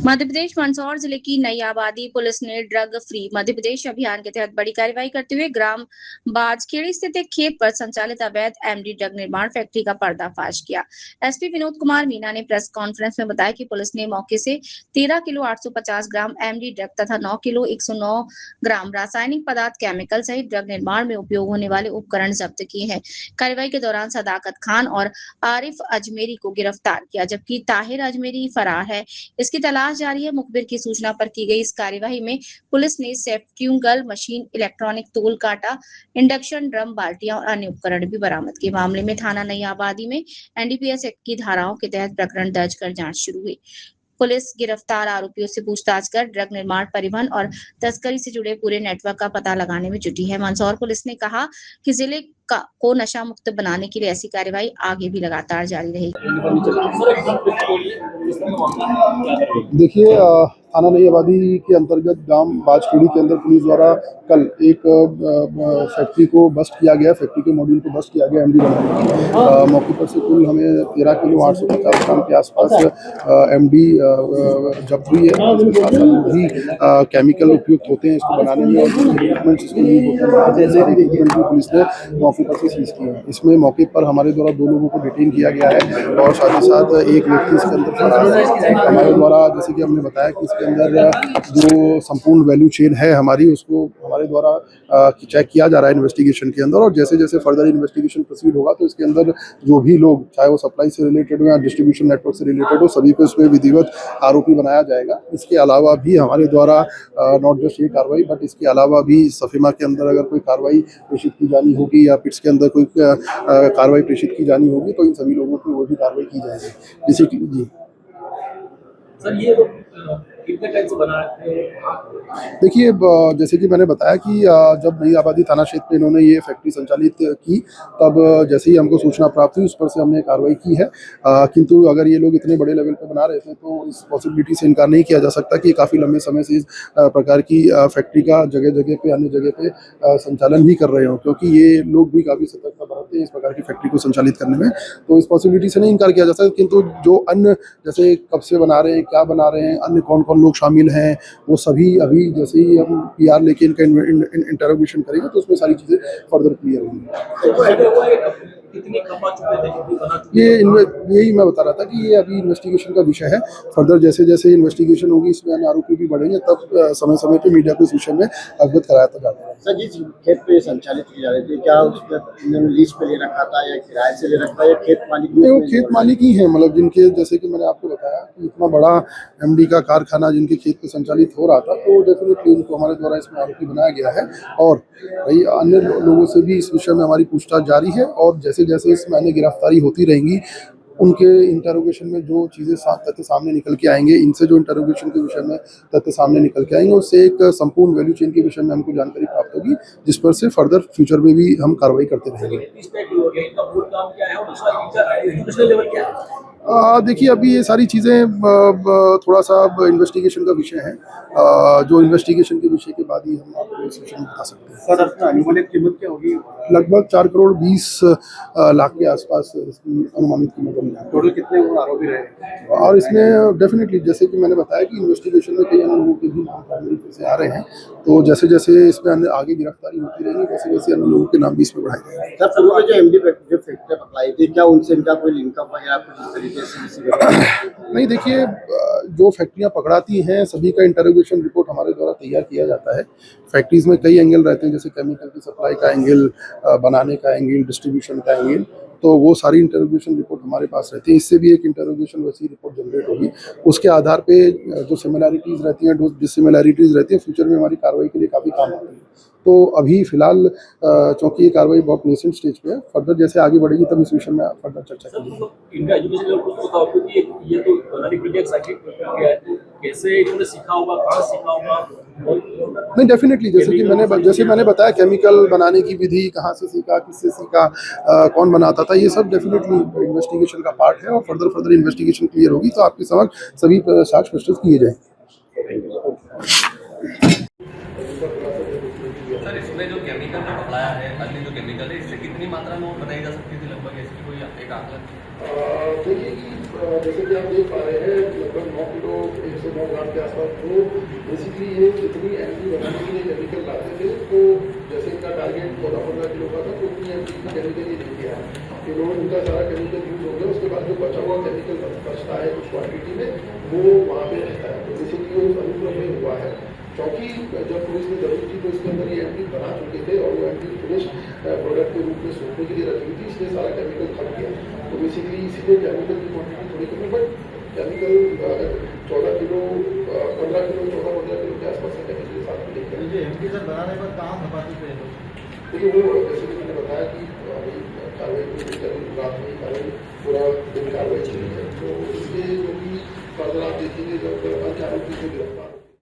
मध्य प्रदेश मंदसौर जिले की नई आबादी पुलिस ने ड्रग फ्री मध्य प्रदेश अभियान के तहत बड़ी कार्रवाई करते हुए ग्राम बाजखेड़ी स्थित एक खेत पर संचालित अवैध एमडी ड्रग निर्माण फैक्ट्री का पर्दाफाश किया। एसपी विनोद कुमार मीना ने प्रेस कॉन्फ्रेंस में बताया कि पुलिस ने मौके से 13 किलो 850 ग्राम एमडी ड्रग तथा 9 किलो 109 ग्राम रासायनिक पदार्थ केमिकल सहित ड्रग निर्माण में उपयोग होने वाले उपकरण जब्त किए हैं। कार्रवाई के दौरान सदाकत खान और आरिफ अजमेरी को गिरफ्तार किया, जबकि ताहिर अजमेरी फरार है। इसकी तलाश जारी है। मुखबिर की सूचना पर की गई इस कार्यवाही में पुलिस ने सेंट्रीफ्यूगल मशीन, इलेक्ट्रॉनिक तोल कांटा, इंडक्शन ड्रम, बाल्टियां और अन्य उपकरण भी बरामद किए। मामले में थाना नई आबादी में एनडीपीएस एक्ट की धाराओं के तहत प्रकरण दर्ज कर जांच शुरू हुई। पुलिस गिरफ्तार आरोपियों से पूछताछ कर ड्रग निर्माण, परिवहन और तस्करी से जुड़े पूरे नेटवर्क का पता लगाने में जुटी है। मंदसौर पुलिस ने कहा कि जिले को नशा मुक्त बनाने के लिए ऐसी कार्रवाई आगे भी लगातार जारी रहेगी। देखिए, थाना नई आबादी के अंतर्गत गांव बाजखेड़ी के अंदर पुलिस द्वारा कल एक फैक्ट्री को बस्ट किया गया, फैक्ट्री के मॉड्यूल को बस्ट किया गया एमडी बनाने की। मौके पर से कुल हमें 13 किलो 850 ग्राम के आसपास एमडी जब्त हुई है। इसके साथ साथ भी केमिकल उपयुक्त होते हैं इसको बनाने में और इक्विपमेंट्स इसको यूज होते हैं, इक्विपमेंट भी पुलिस ने मौके पर से सीज किए हैं। इसमें मौके पर हमारे द्वारा 2 लोगों को डिटेन किया गया है और साथ ही साथ एक व्यक्ति इसके अंदर फरार है। हमारे द्वारा जैसे कि हमने बताया कि इसके अंदर जो संपूर्ण वैल्यू चेन है हमारी, उसको हमारे द्वारा चेक किया जा रहा है इन्वेस्टिगेशन के अंदर, और जैसे जैसे फर्दर इन्वेस्टिगेशन प्रोसीड होगा तो इसके अंदर जो भी लोग, चाहे वो सप्लाई से रिलेटेड हो या डिस्ट्रीब्यूशन नेटवर्क से रिलेटेड हो, सभी को इसमें विधिवत आरोपी बनाया जाएगा। इसके अलावा भी हमारे द्वारा नॉट जस्ट ये कार्रवाई बट इसके अलावा भी सफीमा के अंदर अगर कोई कार्रवाई प्रेषित की जानी होगी या पिट्स के अंदर कोई कार्रवाई प्रेषित की जानी होगी तो इन सभी लोगों की वो भी कार्रवाई की जाएगी। बेसिकली जी सर, ये कितने टाइम से बना है? देखिए, जैसे कि मैंने बताया कि जब नई आबादी थाना क्षेत्र में इन्होंने ये फैक्ट्री संचालित की, तब जैसे ही हमको सूचना प्राप्त हुई उस पर से हमने कार्रवाई की है। किंतु अगर ये लोग इतने बड़े लेवल पर बना रहे थे तो इस पॉसिबिलिटी से इनकार नहीं किया जा सकता कि काफ़ी लंबे समय से इस प्रकार की फैक्ट्री का जगह जगह पे, अन्य जगह पे संचालन भी कर रहे हो, क्योंकि ये लोग भी काफ़ी सतर्कता बरतते हैं इस प्रकार की फैक्ट्री को संचालित करने में। तो इस पॉसिबिलिटी से नहीं इनकार किया जा सकता, किंतु जो अन्य जैसे कब से बना रहे हैं, क्या बना रहे हैं, अन्य कौन कौन लोग शामिल हैं, वो सभी अभी जैसे ही हम पीआर लेके इनका इंटरोगेशन करेंगे तो उसमें सारी चीज़ें फर्दर क्लियर होंगी। ये यही मैं बता रहा था कि ये अभी इन्वेस्टिगेशन का विषय है। फर्दर जैसे जैसे इन्वेस्टिगेशन होगी इसमें अन्य आरोपी भी बढ़ेंगे, तब समय समय पे मीडिया को इस विषय में अवगत कराया जाता है। सर, जिस खेत पे संचालित की जा रही थी, क्या उसमें लीज पे ले रखा था या किराए से ले रखा था या खेत मालिक? वो खेत मालिक ही है, मतलब जिनके, जैसे कि मैंने आपको बताया कि इतना बड़ा एमडी का कारखाना जिनके खेत पे संचालित हो रहा था, तो डेफिनेटली उनको हमारे द्वारा इसमें आरोपी बनाया गया है। और भाई अन्य लोगों से भी इस विषय में हमारी पूछताछ जारी है और जैसे जैसे इसमें अन्य गिरफ्तारी होती रहेंगी, उनके इंटरोगेशन में जो चीज़ें तथ्य सामने निकल के आएंगे, इनसे जो इंटरोगेशन के विषय में तथ्य सामने निकल के आएंगे, उससे एक संपूर्ण वैल्यू चेन के विषय में हमको जानकारी प्राप्त होगी, जिस पर से फर्दर फ्यूचर में भी हम कार्रवाई करते रहेंगे। देखिए, अभी ये सारी चीज़ें थोड़ा सा इन्वेस्टिगेशन का विषय है, जो इन्वेस्टिगेशन के विषय के बाद ही हम आपको इस विषय में बता सकते हैं। सर, अपना अनुमानित कीमत क्या होगी? लगभग 4 करोड़ 20 लाख के आसपास इसकी अनुमानित कीमत होगी। टोटल कितने आरोपी रहे? और इसमें डेफिनेटली जैसे कि मैंने बताया कि इन्वेस्टिगेशन में कई अन्य लोगों के भी नाम प्राइमरी से आ रहे हैं, तो जैसे जैसे इसमें आगे गिरफ्तारी होती रहेगी वैसे वैसे अन्य लोगों के नाम भी इसमें बढ़ाए जाएंगे। सर, पूर्व में जो एमडी फैक्ट्री पकड़ाई थी, क्या उनसे इनका कोई लिंकअप वगैरह कुछ इस तरीके से? नहीं, देखिए, जो फैक्ट्रियां पकड़ाती हैं सभी का इंटरोगेशन रिपोर्ट हमारे द्वारा तैयार किया जाता है। फैक्ट्रीज में कई एंगल रहते हैं, जैसे केमिकल की सप्लाई का एंगल, बनाने का एंगल, डिस्ट्रीब्यूशन का एंगल, तो वो सारी इंटरोगेशन रिपोर्ट हमारे पास रहती है। इससे भी एक इंटरोगेशन वैसी रिपोर्ट जनरेट होगी, उसके आधार पे जो सिमिलैरिटीज़ रहती हैं, जो डिससिमिलैरिटीज़ रहती है, फ्यूचर में हमारी कार्रवाई के लिए काफ़ी काम आती है। तो अभी फिलहाल चूँकि ये कार्रवाई बहुत नेसेंट स्टेज पे है, फर्दर जैसे आगे बढ़ेगी तब इस विषय में फर्दर चर्चा करेंगे। इनका एजुकेशन लेवल कुछ बताओ, क्योंकि ये तो बनाने के लिए एक साइंटिफिक प्रक्रिया है, कैसे इन्होंने सीखा होगा, कहाँ सीखा होगा? नहीं, डेफिनेटली जैसे मैंने बताया, केमिकल बनाने की विधि कहाँ से सीखा, किससे सीखा, कौन बनाता था, ये सब डेफिनेटली इन्वेस्टिगेशन का पार्ट है और फर्दर इन्वेस्टिगेशन क्लियर होगी तो आपके समक्ष सभी साक्ष्य प्रस्तुत किए जाएंगे। सर इसमें जो केमिकल जो पकड़ाया है, अन्य जो केमिकल है, इससे कितनी मात्रा में वो बनाई जा सकती थी लगभग, इसकी कोई एक आंकलन? देखिए कि जैसे कि आप देख पा रहे हैं लगभग 9 किलो 109 ग्राम के आसपास जो बेसिकली ये जितनी एमडी बनाने के लिए केमिकल लाते थे, तो जैसे इनका टारगेट 14-15 किलो का था, तो उतनी एमडी का केमिकल ही नहीं किया। इन्होंने उनका सारा केमिकल यूज हो गया, उसके बाद जो बचा हुआ केमिकल बचता है कुछ क्वान्टिटी में, वो वहाँ पे रहता है। तो बेसिकली वो अनुक्रम में हुआ है, क्योंकि जब पुलिस ने जरूरत थी तो इसके अंदर ये एमडी बना चुके थे और वो एमडी फिनिश प्रोडक्ट के रूप में सोचने के लिए रखी हुई थी, इसलिए सारा केमिकल खत्म गया। तो बेसिकली इसीलिए केमिकल की क्वान्टिटी थोड़ी कमी, but chemical 14 kilo 15 kilo 14-15 kilo के आसपास का केमिकल साथ में लेकर ये एमडी सर बनाने पर कहाँ खपाती थे? देखिए वो जैसे कि मैंने बताया कि अभी कार्रवाई पूरी करी, रात में कार्रवाई पूरा दिन कार्रवाई चली है, तो इसलिए जो कि फर्दर आप देखेंगे जब अन्य आरोपी को गिरफ्तार